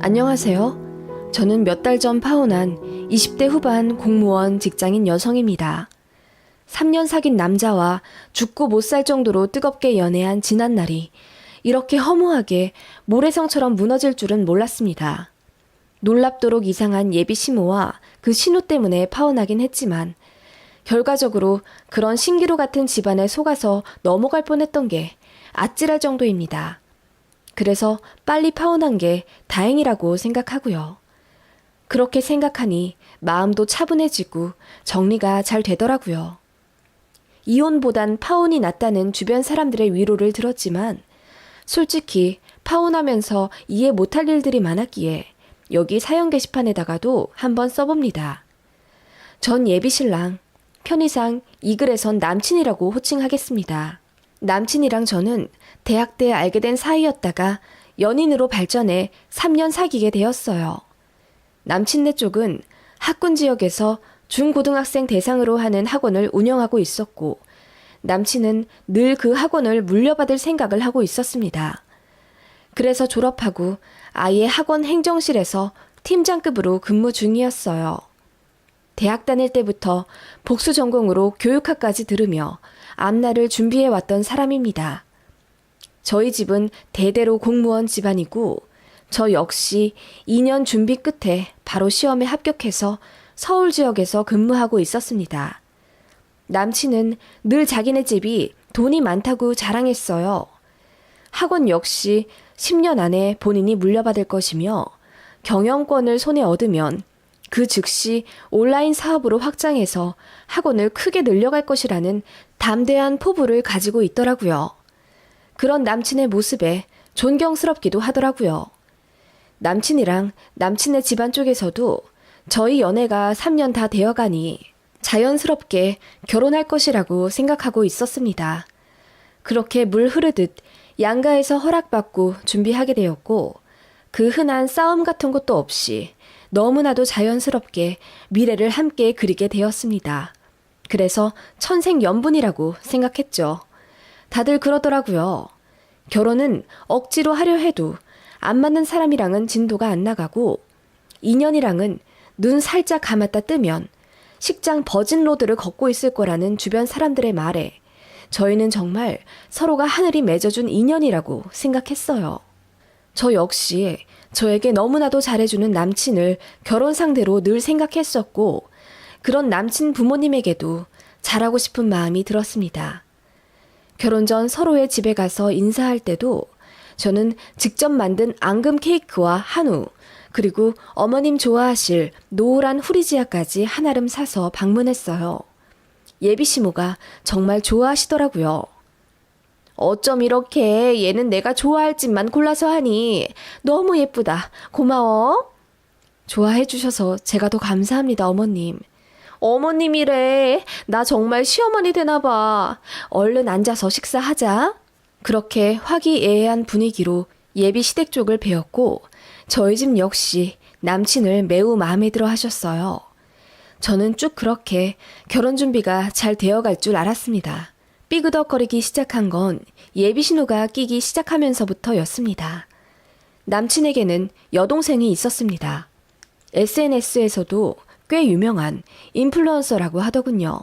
안녕하세요. 저는 몇 달 전 파혼한 20대 후반 공무원 직장인 여성입니다. 3년 사귄 남자와 죽고 못 살 정도로 뜨겁게 연애한 지난날이 이렇게 허무하게 모래성처럼 무너질 줄은 몰랐습니다. 놀랍도록 이상한 예비 시모와 그 신우 때문에 파혼하긴 했지만 결과적으로 그런 신기루 같은 집안에 속아서 넘어갈 뻔했던 게 아찔할 정도입니다. 그래서 빨리 파혼한 게 다행이라고 생각하고요. 그렇게 생각하니 마음도 차분해지고 정리가 잘 되더라고요. 이혼보단 파혼이 낫다는 주변 사람들의 위로를 들었지만 솔직히 파혼하면서 이해 못할 일들이 많았기에 여기 사연 게시판에다가도 한번 써봅니다. 전 예비신랑, 편의상 이 글에선 남친이라고 호칭하겠습니다. 남친이랑 저는 대학 때 알게 된 사이였다가 연인으로 발전해 3년 사귀게 되었어요. 남친네 쪽은 학군 지역에서 중고등학생 대상으로 하는 학원을 운영하고 있었고 남친은 늘 그 학원을 물려받을 생각을 하고 있었습니다. 그래서 졸업하고 아예 학원 행정실에서 팀장급으로 근무 중이었어요. 대학 다닐 때부터 복수 전공으로 교육학까지 들으며 앞날을 준비해왔던 사람입니다. 저희 집은 대대로 공무원 집안이고 저 역시 2년 준비 끝에 바로 시험에 합격해서 서울 지역에서 근무하고 있었습니다. 남친은 늘 자기네 집이 돈이 많다고 자랑했어요. 학원 역시 10년 안에 본인이 물려받을 것이며 경영권을 손에 얻으면 그 즉시 온라인 사업으로 확장해서 학원을 크게 늘려갈 것이라는 담대한 포부를 가지고 있더라고요. 그런 남친의 모습에 존경스럽기도 하더라고요. 남친이랑 남친의 집안 쪽에서도 저희 연애가 3년 다 되어가니 자연스럽게 결혼할 것이라고 생각하고 있었습니다. 그렇게 물 흐르듯 양가에서 허락받고 준비하게 되었고 그 흔한 싸움 같은 것도 없이 너무나도 자연스럽게 미래를 함께 그리게 되었습니다. 그래서 천생연분이라고 생각했죠. 다들 그러더라고요. 결혼은 억지로 하려 해도 안 맞는 사람이랑은 진도가 안 나가고 인연이랑은 눈 살짝 감았다 뜨면 식장 버진로드를 걷고 있을 거라는 주변 사람들의 말에 저희는 정말 서로가 하늘이 맺어준 인연이라고 생각했어요. 저 역시 저에게 너무나도 잘해주는 남친을 결혼 상대로 늘 생각했었고 그런 남친 부모님에게도 잘하고 싶은 마음이 들었습니다. 결혼 전 서로의 집에 가서 인사할 때도 저는 직접 만든 앙금 케이크와 한우 그리고 어머님 좋아하실 노란 후리지아까지 한아름 사서 방문했어요. 예비 시모가 정말 좋아하시더라고요. 어쩜 이렇게 얘는 내가 좋아할 집만 골라서 하니 너무 예쁘다. 고마워. 좋아해 주셔서 제가 더 감사합니다, 어머님. 어머님이래. 나 정말 시어머니 되나 봐. 얼른 앉아서 식사하자. 그렇게 화기애애한 분위기로 예비 시댁 쪽을 배웠고 저희 집 역시 남친을 매우 마음에 들어 하셨어요. 저는 쭉 그렇게 결혼 준비가 잘 되어갈 줄 알았습니다. 삐그덕거리기 시작한 건 예비 신호가 끼기 시작하면서부터였습니다. 남친에게는 여동생이 있었습니다. SNS에서도 꽤 유명한 인플루언서라고 하더군요.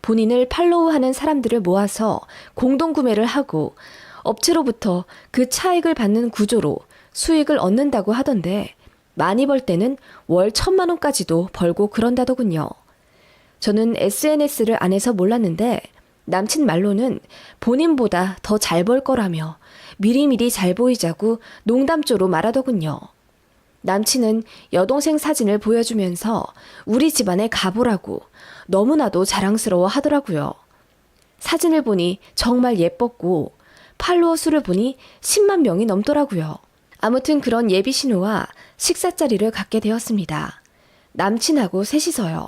본인을 팔로우하는 사람들을 모아서 공동구매를 하고 업체로부터 그 차익을 받는 구조로 수익을 얻는다고 하던데 많이 벌 때는 월 1,000만 원까지도 벌고 그런다더군요. 저는 SNS를 안 해서 몰랐는데 남친 말로는 본인보다 더 잘 벌 거라며 미리미리 잘 보이자고 농담조로 말하더군요. 남친은 여동생 사진을 보여주면서 우리 집안에 가보라고 너무나도 자랑스러워 하더라고요. 사진을 보니 정말 예뻤고 팔로워 수를 보니 10만 명이 넘더라고요. 아무튼 그런 예비 신우와 식사 자리를 갖게 되었습니다. 남친하고 셋이서요.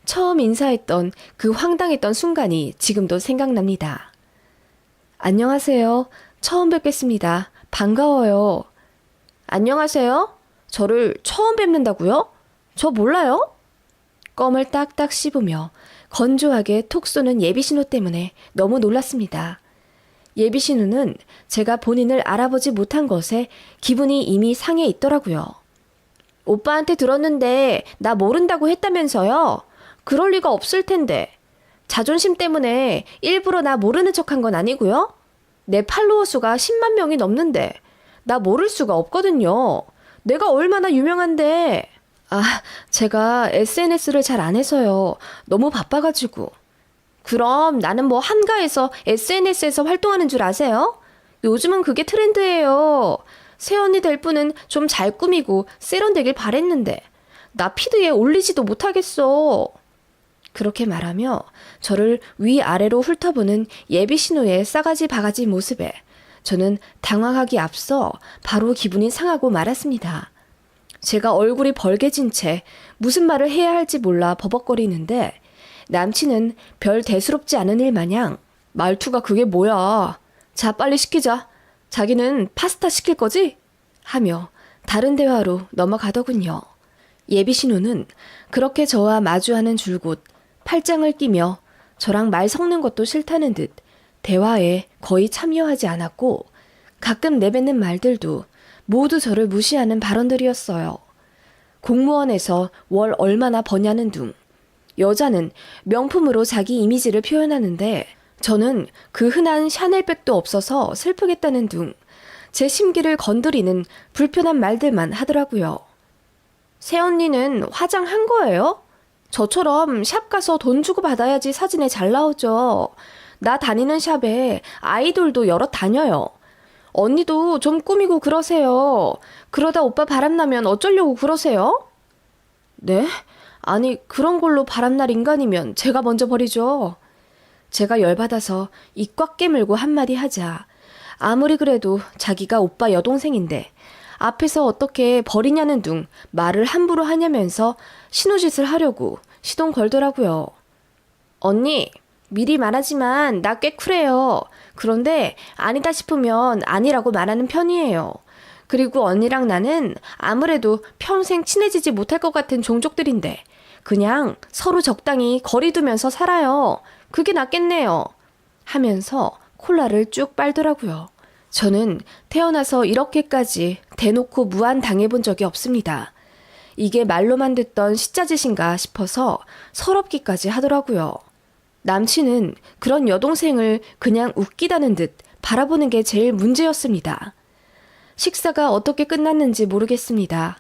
처음 인사했던 그 황당했던 순간이 지금도 생각납니다. 안녕하세요. 처음 뵙겠습니다. 반가워요. 안녕하세요. 저를 처음 뵙는다고요? 저 몰라요? 껌을 딱딱 씹으며 건조하게 톡 쏘는 예비 신호 때문에 너무 놀랐습니다. 예비 신우는 제가 본인을 알아보지 못한 것에 기분이 이미 상해 있더라고요. 오빠한테 들었는데 나 모른다고 했다면서요? 그럴 리가 없을 텐데. 자존심 때문에 일부러 나 모르는 척한 건 아니고요. 내 팔로워 수가 10만 명이 넘는데 나 모를 수가 없거든요. 내가 얼마나 유명한데. 제가 SNS를 잘 안 해서요. 너무 바빠가지고. 그럼 나는 뭐 한가해서 SNS에서 활동하는 줄 아세요? 요즘은 그게 트렌드예요. 새언니 될 분은 좀 잘 꾸미고 세련되길 바랬는데 나 피드에 올리지도 못하겠어. 그렇게 말하며 저를 위아래로 훑어보는 예비 신우의 싸가지 바가지 모습에 저는 당황하기 앞서 바로 기분이 상하고 말았습니다. 제가 얼굴이 벌개진 채 무슨 말을 해야 할지 몰라 버벅거리는데 남친은 별 대수롭지 않은 일 마냥 말투가 그게 뭐야. 자, 빨리 시키자. 자기는 파스타 시킬 거지? 하며 다른 대화로 넘어가더군요. 예비 신우는 그렇게 저와 마주하는 줄곧 팔짱을 끼며 저랑 말 섞는 것도 싫다는 듯 대화에 거의 참여하지 않았고 가끔 내뱉는 말들도 모두 저를 무시하는 발언들이었어요. 공무원에서 월 얼마나 버냐는 둥. 여자는 명품으로 자기 이미지를 표현하는데 저는 그 흔한 샤넬백도 없어서 슬프겠다는 둥. 제 심기를 건드리는 불편한 말들만 하더라고요. 새언니는 화장한 거예요? 저처럼 샵 가서 돈 주고 받아야지 사진에 잘 나오죠. 나 다니는 샵에 아이돌도 여럿 다녀요. 언니도 좀 꾸미고 그러세요. 그러다 오빠 바람나면 어쩌려고 그러세요? 네? 아니, 그런 걸로 바람날 인간이면 제가 먼저 버리죠. 제가 열받아서 입 꽉 깨물고 한마디 하자. 아무리 그래도 자기가 오빠 여동생인데 앞에서 어떻게 버리냐는 둥 말을 함부로 하냐면서 신우짓을 하려고 시동 걸더라고요. 언니, 미리 말하지만 나 꽤 쿨해요. 그런데 아니다 싶으면 아니라고 말하는 편이에요. 그리고 언니랑 나는 아무래도 평생 친해지지 못할 것 같은 종족들인데 그냥 서로 적당히 거리 두면서 살아요. 그게 낫겠네요. 하면서 콜라를 쭉 빨더라고요. 저는 태어나서 이렇게까지 대놓고 무안 당해본 적이 없습니다. 이게 말로만 듣던 시짜짓인가 싶어서 서럽기까지 하더라고요. 남친은 그런 여동생을 그냥 웃기다는 듯 바라보는 게 제일 문제였습니다. 식사가 어떻게 끝났는지 모르겠습니다.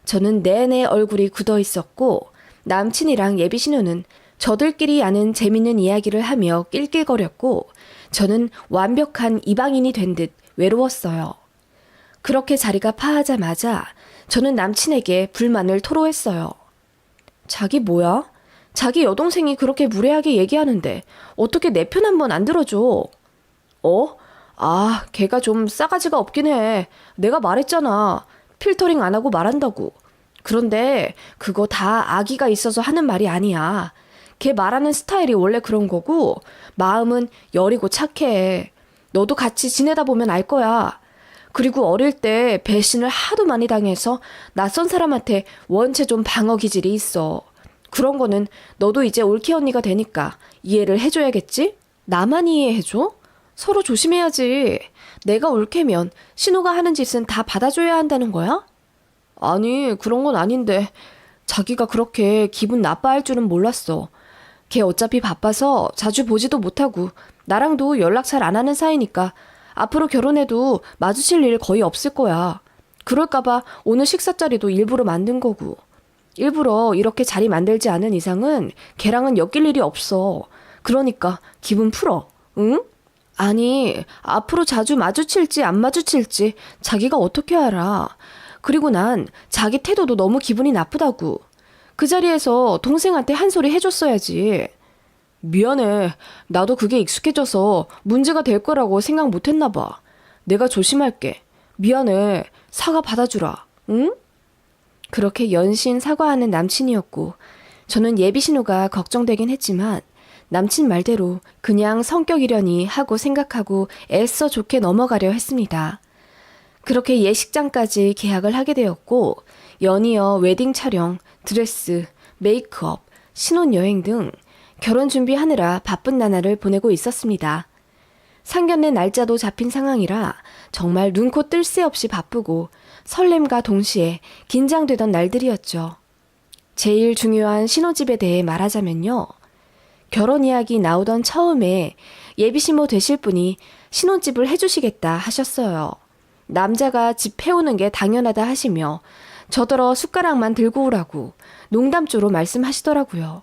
저는 내내 얼굴이 굳어 있었고 남친이랑 예비 신우는 저들끼리 아는 재밌는 이야기를 하며 낄낄거렸고 저는 완벽한 이방인이 된 듯 외로웠어요. 그렇게 자리가 파하자마자 저는 남친에게 불만을 토로했어요. 자기 뭐야? 자기 여동생이 그렇게 무례하게 얘기하는데 어떻게 내 편 한 번 안 들어줘? 걔가 좀 싸가지가 없긴 해. 내가 말했잖아. 필터링 안 하고 말한다고. 그런데 그거 다 악의가 있어서 하는 말이 아니야. 걔 말하는 스타일이 원래 그런 거고 마음은 여리고 착해. 너도 같이 지내다 보면 알 거야. 그리고 어릴 때 배신을 하도 많이 당해서 낯선 사람한테 원체 좀 방어 기질이 있어. 그런 거는 너도 이제 올케 언니가 되니까 이해를 해줘야겠지? 나만 이해해줘? 서로 조심해야지. 내가 올케면 신우가 하는 짓은 다 받아줘야 한다는 거야? 아니, 그런 건 아닌데 자기가 그렇게 기분 나빠할 줄은 몰랐어. 걔 어차피 바빠서 자주 보지도 못하고 나랑도 연락 잘 안 하는 사이니까 앞으로 결혼해도 마주칠 일 거의 없을 거야. 그럴까봐 오늘 식사 자리도 일부러 만든 거고. 일부러 이렇게 자리 만들지 않은 이상은 걔랑은 엮일 일이 없어. 그러니까 기분 풀어. 응? 아니, 앞으로 자주 마주칠지 안 마주칠지 자기가 어떻게 알아. 그리고 난 자기 태도도 너무 기분이 나쁘다고. 그 자리에서 동생한테 한 소리 해줬어야지. 미안해. 나도 그게 익숙해져서 문제가 될 거라고 생각 못했나 봐. 내가 조심할게. 미안해. 사과 받아주라. 응? 그렇게 연신 사과하는 남친이었고 저는 예비 신우가 걱정되긴 했지만 남친 말대로 그냥 성격이려니 하고 생각하고 애써 좋게 넘어가려 했습니다. 그렇게 예식장까지 계약을 하게 되었고 연이어 웨딩 촬영, 드레스, 메이크업, 신혼여행 등 결혼 준비하느라 바쁜 나날을 보내고 있었습니다. 상견례 날짜도 잡힌 상황이라 정말 눈코 뜰 새 없이 바쁘고 설렘과 동시에 긴장되던 날들이었죠. 제일 중요한 신혼집에 대해 말하자면요. 결혼 이야기 나오던 처음에 예비신모 되실 분이 신혼집을 해주시겠다 하셨어요. 남자가 집 해오는 게 당연하다 하시며 저더러 숟가락만 들고 오라고 농담조로 말씀하시더라고요.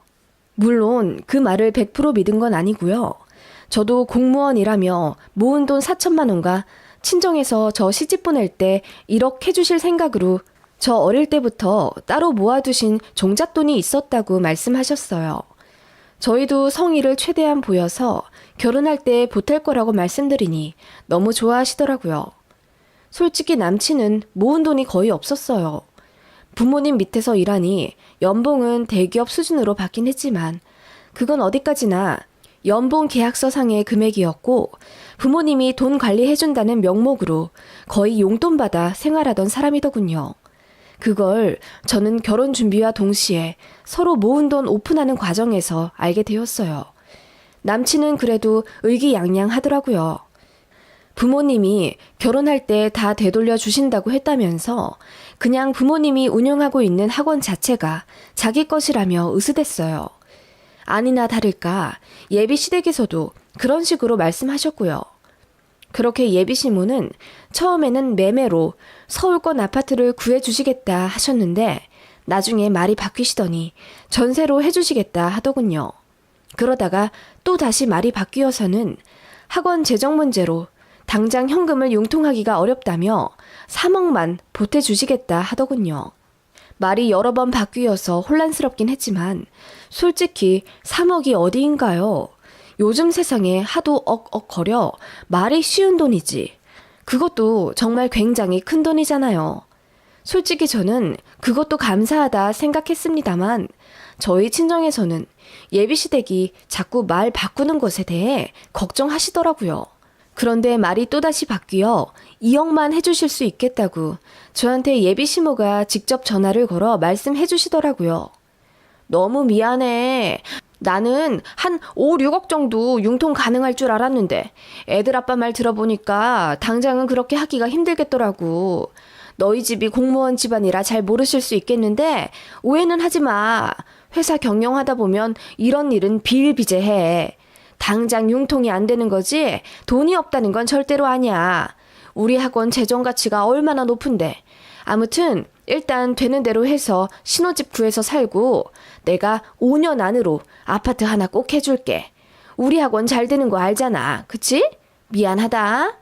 물론 그 말을 100% 믿은 건 아니고요. 저도 공무원이라며 모은 돈 4천만 원과 친정에서 저 시집 보낼 때 1억 해주실 생각으로 저 어릴 때부터 따로 모아두신 종잣돈이 있었다고 말씀하셨어요. 저희도 성의를 최대한 보여서 결혼할 때 보탤 거라고 말씀드리니 너무 좋아하시더라고요. 솔직히 남친은 모은 돈이 거의 없었어요. 부모님 밑에서 일하니 연봉은 대기업 수준으로 받긴 했지만 그건 어디까지나 연봉 계약서상의 금액이었고 부모님이 돈 관리해준다는 명목으로 거의 용돈 받아 생활하던 사람이더군요. 그걸 저는 결혼 준비와 동시에 서로 모은 돈 오픈하는 과정에서 알게 되었어요. 남친은 그래도 의기양양하더라고요. 부모님이 결혼할 때 다 되돌려 주신다고 했다면서 그냥 부모님이 운영하고 있는 학원 자체가 자기 것이라며 으스댔어요. 아니나 다를까 예비시댁에서도 그런 식으로 말씀하셨고요. 그렇게 예비신부는 처음에는 매매로 서울권 아파트를 구해주시겠다 하셨는데 나중에 말이 바뀌시더니 전세로 해주시겠다 하더군요. 그러다가 또 다시 말이 바뀌어서는 학원 재정 문제로 당장 현금을 융통하기가 어렵다며 3억만 보태주시겠다 하더군요. 말이 여러 번 바뀌어서 혼란스럽긴 했지만 솔직히 3억이 어디인가요? 요즘 세상에 하도 억억거려 말이 쉬운 돈이지. 그것도 정말 굉장히 큰 돈이잖아요. 솔직히 저는 그것도 감사하다 생각했습니다만 저희 친정에서는 예비시댁이 자꾸 말 바꾸는 것에 대해 걱정하시더라고요. 그런데 말이 또다시 바뀌어 2억만 해주실 수 있겠다고 저한테 예비시모가 직접 전화를 걸어 말씀해 주시더라고요. 너무 미안해. 나는 한 5, 6억 정도 융통 가능할 줄 알았는데 애들 아빠 말 들어보니까 당장은 그렇게 하기가 힘들겠더라고. 너희 집이 공무원 집안이라 잘 모르실 수 있겠는데 오해는 하지 마. 회사 경영하다 보면 이런 일은 비일비재해. 당장 융통이 안 되는 거지 돈이 없다는 건 절대로 아니야. 우리 학원 재정 가치가 얼마나 높은데. 아무튼 일단 되는 대로 해서 신혼집 구해서 살고 내가 5년 안으로 아파트 하나 꼭 해줄게. 우리 학원 잘 되는 거 알잖아. 그치? 미안하다.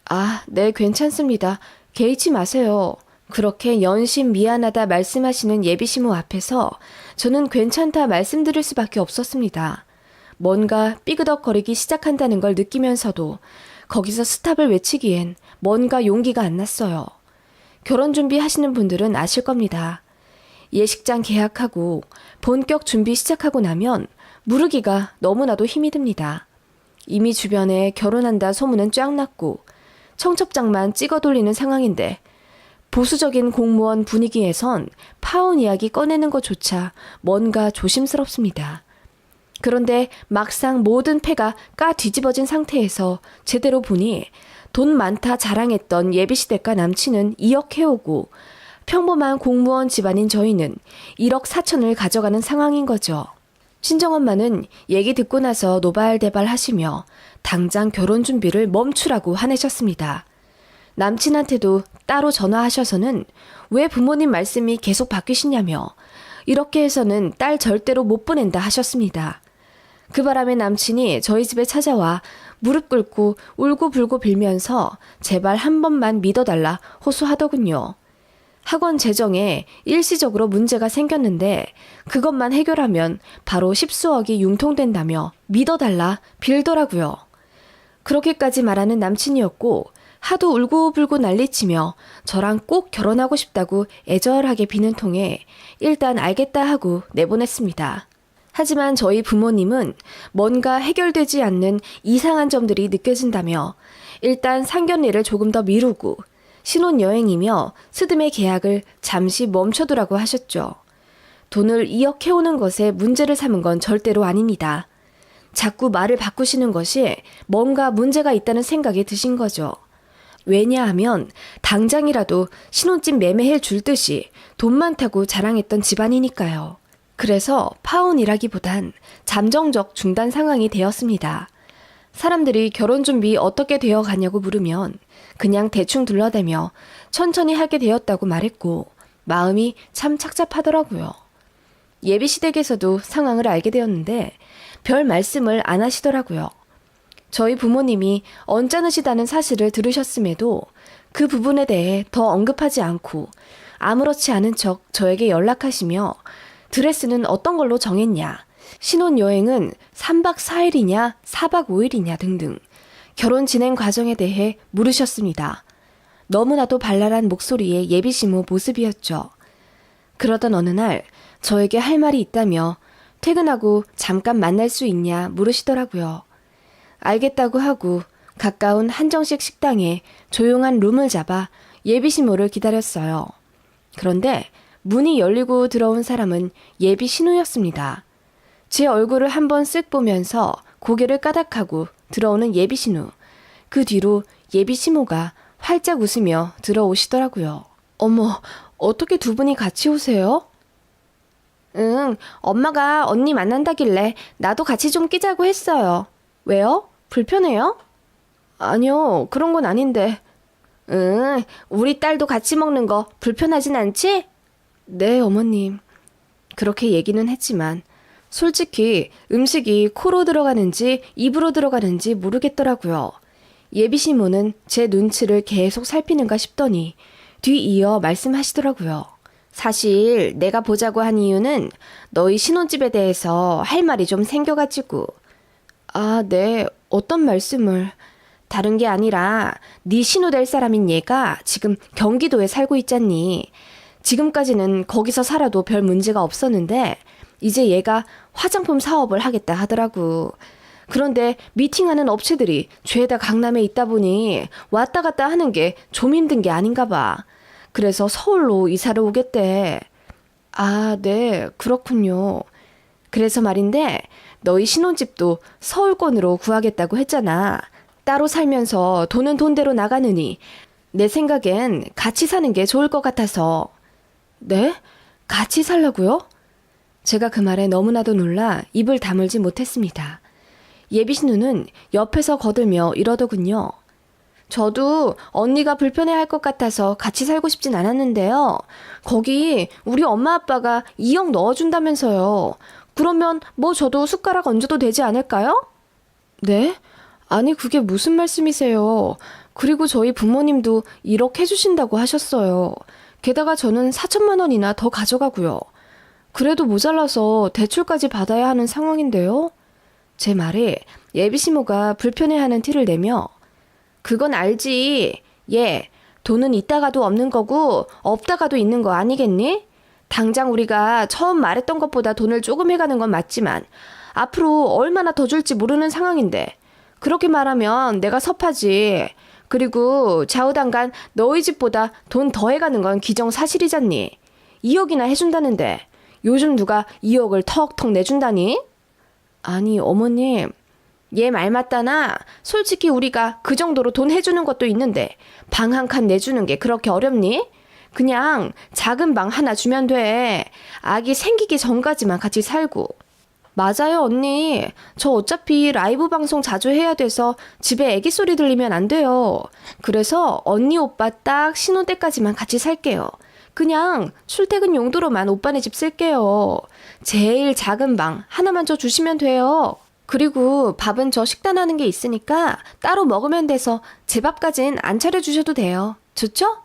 아, 네, 괜찮습니다. 개의치 마세요. 그렇게 연신 미안하다 말씀하시는 예비시모 앞에서 저는 괜찮다 말씀드릴 수밖에 없었습니다. 뭔가 삐그덕거리기 시작한다는 걸 느끼면서도 거기서 스탑을 외치기엔 뭔가 용기가 안 났어요. 결혼 준비하시는 분들은 아실 겁니다. 예식장 계약하고 본격 준비 시작하고 나면 무르기가 너무나도 힘이 듭니다. 이미 주변에 결혼한다 소문은 쫙 났고 청첩장만 찍어 돌리는 상황인데 보수적인 공무원 분위기에선 파혼 이야기 꺼내는 것조차 뭔가 조심스럽습니다. 그런데 막상 모든 패가 까 뒤집어진 상태에서 제대로 보니 돈 많다 자랑했던 예비시댁과 남친은 2억 해오고 평범한 공무원 집안인 저희는 1억 4천을 가져가는 상황인 거죠. 친정엄마는 얘기 듣고 나서 노발대발 하시며 당장 결혼 준비를 멈추라고 화내셨습니다. 남친한테도 따로 전화하셔서는 왜 부모님 말씀이 계속 바뀌시냐며 이렇게 해서는 딸 절대로 못 보낸다 하셨습니다. 그 바람에 남친이 저희 집에 찾아와 무릎 꿇고 울고불고 빌면서 제발 한 번만 믿어달라 호소하더군요. 학원 재정에 일시적으로 문제가 생겼는데 그것만 해결하면 바로 10수억이 융통된다며 믿어달라 빌더라고요. 그렇게까지 말하는 남친이었고 하도 울고불고 난리치며 저랑 꼭 결혼하고 싶다고 애절하게 비는 통에 일단 알겠다 하고 내보냈습니다. 하지만 저희 부모님은 뭔가 해결되지 않는 이상한 점들이 느껴진다며 일단 상견례를 조금 더 미루고 신혼여행이며 스드메 계약을 잠시 멈춰두라고 하셨죠. 돈을 2억 해오는 것에 문제를 삼은 건 절대로 아닙니다. 자꾸 말을 바꾸시는 것이 뭔가 문제가 있다는 생각이 드신 거죠. 왜냐하면 당장이라도 신혼집 매매해 줄 듯이 돈 많다고 자랑했던 집안이니까요. 그래서 파혼이라기보단 잠정적 중단 상황이 되었습니다. 사람들이 결혼 준비 어떻게 되어 가냐고 물으면 그냥 대충 둘러대며 천천히 하게 되었다고 말했고 마음이 참 착잡하더라고요. 예비시댁에서도 상황을 알게 되었는데 별 말씀을 안 하시더라고요. 저희 부모님이 언짢으시다는 사실을 들으셨음에도 그 부분에 대해 더 언급하지 않고 아무렇지 않은 척 저에게 연락하시며 드레스는 어떤 걸로 정했냐, 신혼여행은 3박 4일이냐 4박 5일이냐 등등 결혼 진행 과정에 대해 물으셨습니다. 너무나도 발랄한 목소리의 예비시모 모습이었죠. 그러던 어느 날 저에게 할 말이 있다며 퇴근하고 잠깐 만날 수 있냐 물으시더라고요. 알겠다고 하고 가까운 한정식 식당에 조용한 룸을 잡아 예비시모를 기다렸어요. 그런데 문이 열리고 들어온 사람은 예비 신우였습니다. 제 얼굴을 한번 쓱 보면서 고개를 까닥하고 들어오는 예비 신우. 그 뒤로 예비 시모가 활짝 웃으며 들어오시더라고요. 어머, 어떻게 두 분이 같이 오세요? 응, 엄마가 언니 만난다길래 나도 같이 좀 끼자고 했어요. 왜요? 불편해요? 아니요, 그런 건 아닌데. 응, 우리 딸도 같이 먹는 거 불편하진 않지? 네, 어머님. 그렇게 얘기는 했지만 솔직히 음식이 코로 들어가는지 입으로 들어가는지 모르겠더라고요. 예비시모는 제 눈치를 계속 살피는가 싶더니 뒤이어 말씀하시더라고요. 사실 내가 보자고 한 이유는 너희 신혼집에 대해서 할 말이 좀 생겨가지고. 아, 네. 어떤 말씀을? 다른 게 아니라 네 신우 될 사람인 얘가 지금 경기도에 살고 있잖니. 지금까지는 거기서 살아도 별 문제가 없었는데 이제 얘가 화장품 사업을 하겠다 하더라고. 그런데 미팅하는 업체들이 죄다 강남에 있다 보니 왔다 갔다 하는 게 좀 힘든 게 아닌가 봐. 그래서 서울로 이사를 오겠대. 아, 네, 그렇군요. 그래서 말인데 너희 신혼집도 서울권으로 구하겠다고 했잖아. 따로 살면서 돈은 돈대로 나가느니 내 생각엔 같이 사는 게 좋을 것 같아서. 네? 같이 살라고요? 제가 그 말에 너무나도 놀라 입을 다물지 못했습니다. 예비신우는 옆에서 거들며 이러더군요. 저도 언니가 불편해할 것 같아서 같이 살고 싶진 않았는데요. 거기 우리 엄마 아빠가 2억 넣어준다면서요. 그러면 뭐 저도 숟가락 얹어도 되지 않을까요? 네? 아니 그게 무슨 말씀이세요. 그리고 저희 부모님도 1억 해주신다고 하셨어요. 게다가 저는 4천만 원이나 더 가져가고요. 그래도 모자라서 대출까지 받아야 하는 상황인데요. 제 말에 예비시모가 불편해하는 티를 내며 그건 알지. 얘, 돈은 있다가도 없는 거고 없다가도 있는 거 아니겠니? 당장 우리가 처음 말했던 것보다 돈을 조금 해가는 건 맞지만 앞으로 얼마나 더 줄지 모르는 상황인데 그렇게 말하면 내가 섭하지. 그리고 좌우당간 너희 집보다 돈 더 해가는 건 기정사실이잖니. 2억이나 해준다는데 요즘 누가 2억을 턱턱 내준다니? 아니 어머님, 얘 말 맞다나? 솔직히 우리가 그 정도로 돈 해주는 것도 있는데 방 한 칸 내주는 게 그렇게 어렵니? 그냥 작은 방 하나 주면 돼. 아기 생기기 전까지만 같이 살고. 맞아요 언니. 저 어차피 라이브 방송 자주 해야 돼서 집에 애기 소리 들리면 안 돼요. 그래서 언니 오빠 딱 신혼 때까지만 같이 살게요. 그냥 출퇴근 용도로만 오빠네 집 쓸게요. 제일 작은 방 하나만 줘 주시면 돼요. 그리고 밥은 저 식단하는 게 있으니까 따로 먹으면 돼서 제 밥까진 안 차려주셔도 돼요. 좋죠?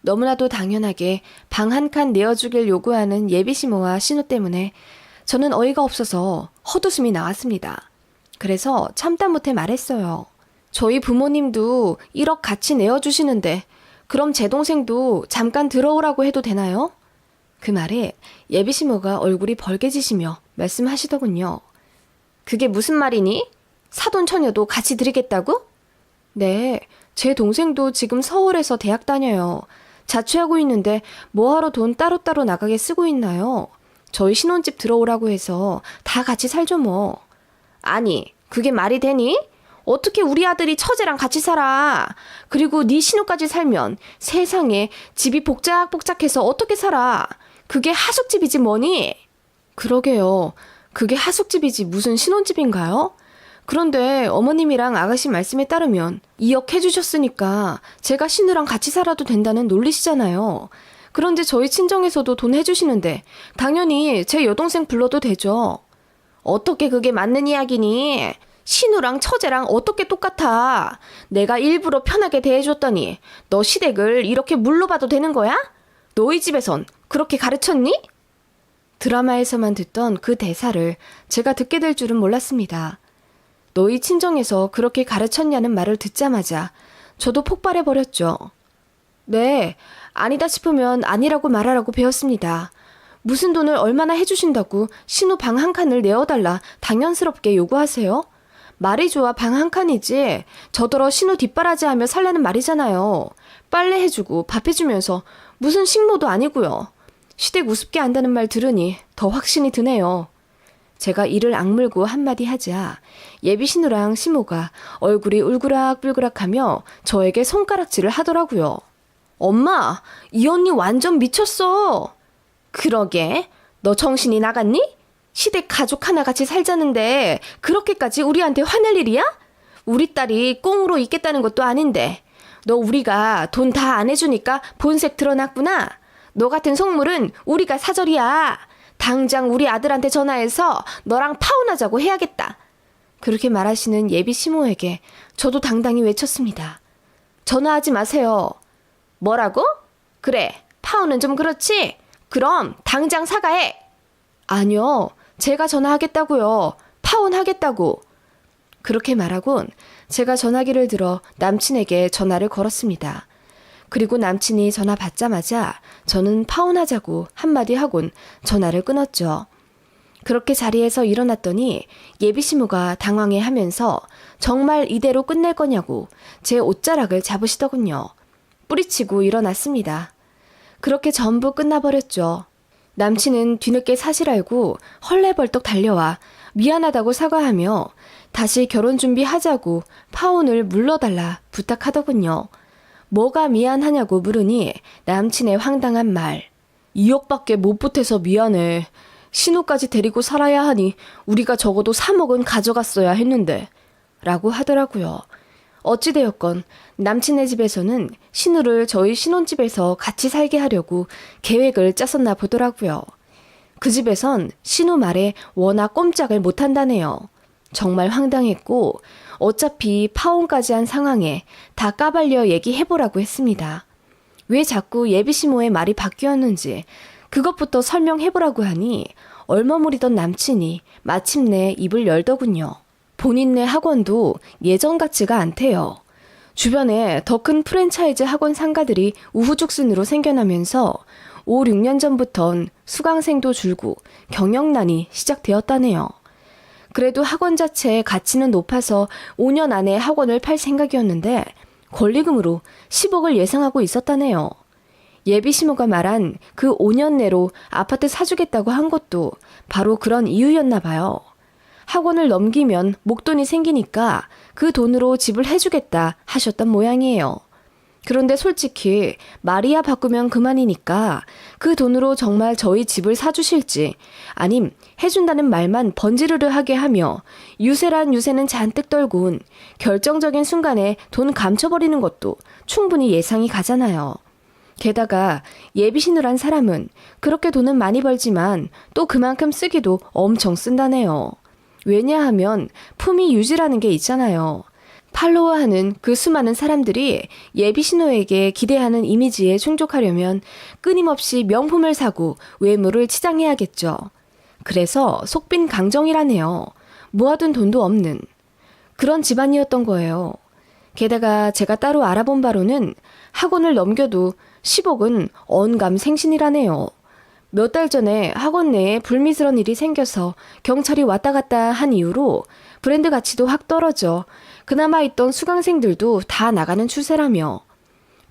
너무나도 당연하게 방 한 칸 내어주길 요구하는 예비시모와 신우 때문에 저는 어이가 없어서 헛웃음이 나왔습니다. 그래서 참다 못해 말했어요. 저희 부모님도 1억 같이 내어주시는데 그럼 제 동생도 잠깐 들어오라고 해도 되나요? 그 말에 예비시모가 얼굴이 벌개지시며 말씀하시더군요. 그게 무슨 말이니? 사돈 처녀도 같이 드리겠다고? 네, 제 동생도 지금 서울에서 대학 다녀요. 자취하고 있는데 뭐하러 돈 따로따로 나가게 쓰고 있나요? 저희 신혼집 들어오라고 해서 다 같이 살죠 뭐. 아니, 그게 말이 되니? 어떻게 우리 아들이 처제랑 같이 살아? 그리고 네 신우까지 살면 세상에 집이 복작복작해서 어떻게 살아? 그게 하숙집이지 뭐니? 그러게요. 그게 하숙집이지 무슨 신혼집인가요? 그런데 어머님이랑 아가씨 말씀에 따르면 2억 해주셨으니까 제가 신우랑 같이 살아도 된다는 논리시잖아요. 그런데 저희 친정에서도 돈 해주시는데 당연히 제 여동생 불러도 되죠. 어떻게 그게 맞는 이야기니? 신우랑 처제랑 어떻게 똑같아? 내가 일부러 편하게 대해줬더니 너 시댁을 이렇게 물로 봐도 되는 거야? 너희 집에선 그렇게 가르쳤니? 드라마에서만 듣던 그 대사를 제가 듣게 될 줄은 몰랐습니다. 너희 친정에서 그렇게 가르쳤냐는 말을 듣자마자 저도 폭발해버렸죠. 네, 아니다 싶으면 아니라고 말하라고 배웠습니다. 무슨 돈을 얼마나 해주신다고 신우 방 한 칸을 내어달라 당연스럽게 요구하세요? 말이 좋아 방 한 칸이지 저더러 신우 뒷바라지하며 살라는 말이잖아요. 빨래 해주고 밥 해주면서 무슨 식모도 아니고요. 시댁 우습게 안다는 말 들으니 더 확신이 드네요. 제가 이를 악물고 한마디 하자 예비 신우랑 시모가 얼굴이 울그락불그락하며 저에게 손가락질을 하더라고요. 엄마, 이 언니 완전 미쳤어. 그러게, 너 정신이 나갔니? 시댁 가족 하나같이 살자는데 그렇게까지 우리한테 화낼 일이야? 우리 딸이 꽁으로 있겠다는 것도 아닌데 너 우리가 돈 다 안 해주니까 본색 드러났구나. 너 같은 속물은 우리가 사절이야. 당장 우리 아들한테 전화해서 너랑 파혼하자고 해야겠다. 그렇게 말하시는 예비 시모에게 저도 당당히 외쳤습니다. 전화하지 마세요. 뭐라고? 그래, 파혼은 좀 그렇지? 그럼 당장 사과해. 아니요, 제가 전화하겠다고요. 파혼하겠다고. 그렇게 말하곤 제가 전화기를 들어 남친에게 전화를 걸었습니다. 그리고 남친이 전화 받자마자 저는 파혼하자고 한마디 하곤 전화를 끊었죠. 그렇게 자리에서 일어났더니 예비시무가 당황해하면서 정말 이대로 끝낼 거냐고 제 옷자락을 잡으시더군요. 뿌리치고 일어났습니다. 그렇게 전부 끝나버렸죠. 남친은 뒤늦게 사실 알고 헐레벌떡 달려와 미안하다고 사과하며 다시 결혼 준비하자고 파혼을 물러달라 부탁하더군요. 뭐가 미안하냐고 물으니 남친의 황당한 말. 2억밖에 못 보태서 미안해. 신우까지 데리고 살아야 하니 우리가 적어도 3억은 가져갔어야 했는데 라고 하더라고요. 어찌되었건 남친의 집에서는 신우를 저희 신혼집에서 같이 살게 하려고 계획을 짰었나 보더라고요. 그 집에선 신우 말에 워낙 꼼짝을 못한다네요. 정말 황당했고 어차피 파혼까지 한 상황에 다 까발려 얘기해보라고 했습니다. 왜 자꾸 예비시모의 말이 바뀌었는지 그것부터 설명해보라고 하니 얼머무리던 남친이 마침내 입을 열더군요. 본인네 학원도 예전 같지가 않대요. 주변에 더 큰 프랜차이즈 학원 상가들이 우후죽순으로 생겨나면서 5, 6년 전부턴 수강생도 줄고 경영난이 시작되었다네요. 그래도 학원 자체의 가치는 높아서 5년 안에 학원을 팔 생각이었는데 권리금으로 10억을 예상하고 있었다네요. 예비시모가 말한 그 5년 내로 아파트 사주겠다고 한 것도 바로 그런 이유였나 봐요. 학원을 넘기면 목돈이 생기니까 그 돈으로 집을 해주겠다 하셨던 모양이에요. 그런데 솔직히 말이야 바꾸면 그만이니까 그 돈으로 정말 저희 집을 사주실지 아님 해준다는 말만 번지르르 하게 하며 유세란 유세는 잔뜩 떨군 결정적인 순간에 돈 감춰버리는 것도 충분히 예상이 가잖아요. 게다가 예비신우란 사람은 그렇게 돈은 많이 벌지만 또 그만큼 쓰기도 엄청 쓴다네요. 왜냐하면 품위 유지라는 게 있잖아요. 팔로워하는 그 수많은 사람들이 예비신우에게 기대하는 이미지에 충족하려면 끊임없이 명품을 사고 외모를 치장해야겠죠. 그래서 속빈 강정이라네요. 모아둔 돈도 없는 그런 집안이었던 거예요. 게다가 제가 따로 알아본 바로는 학원을 넘겨도 10억은 언감생신이라네요. 몇 달 전에 학원 내에 불미스러운 일이 생겨서 경찰이 왔다 갔다 한 이후로 브랜드 가치도 확 떨어져 그나마 있던 수강생들도 다 나가는 추세라며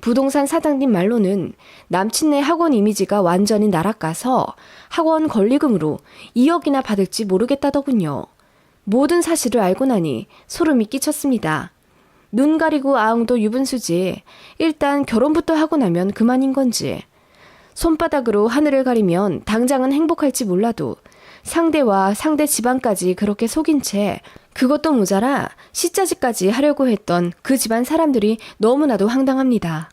부동산 사장님 말로는 남친네 학원 이미지가 완전히 날아가서 학원 권리금으로 2억이나 받을지 모르겠다더군요. 모든 사실을 알고 나니 소름이 끼쳤습니다. 눈 가리고 아웅도 유분수지. 일단 결혼부터 하고 나면 그만인 건지. 손바닥으로 하늘을 가리면 당장은 행복할지 몰라도 상대와 상대 집안까지 그렇게 속인 채 그것도 모자라 시자지까지 하려고 했던 그 집안 사람들이 너무나도 황당합니다.